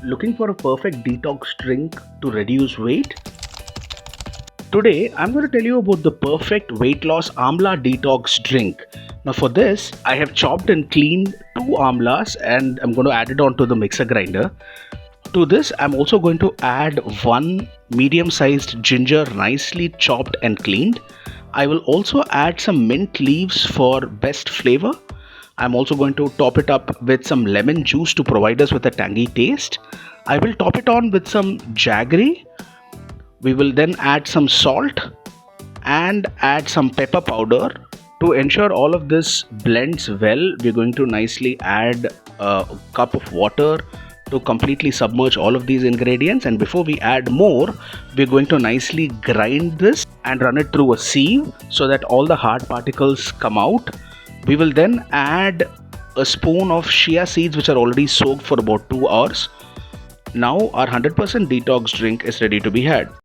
Looking for a perfect detox drink to reduce weight? Today, I'm going to tell you about the perfect weight loss Amla detox drink. Now, for this, I have chopped and cleaned 2 amlas and I'm going to add it onto the mixer grinder. To this, I'm also going to add 1 medium-sized ginger, nicely chopped and cleaned. I will also add some mint leaves for best flavor. I'm also going to top it up with some lemon juice to provide us with a tangy taste. I will top it on with some jaggery. We will then add some salt and add some pepper powder. To ensure all of this blends well, we're going to nicely add a cup of water to completely submerge all of these ingredients. And before we add more, we're going to nicely grind this and run it through a sieve so that all the hard particles come out. We will then add a spoon of chia seeds which are already soaked for about 2 hours. Now our 100% detox drink is ready to be had.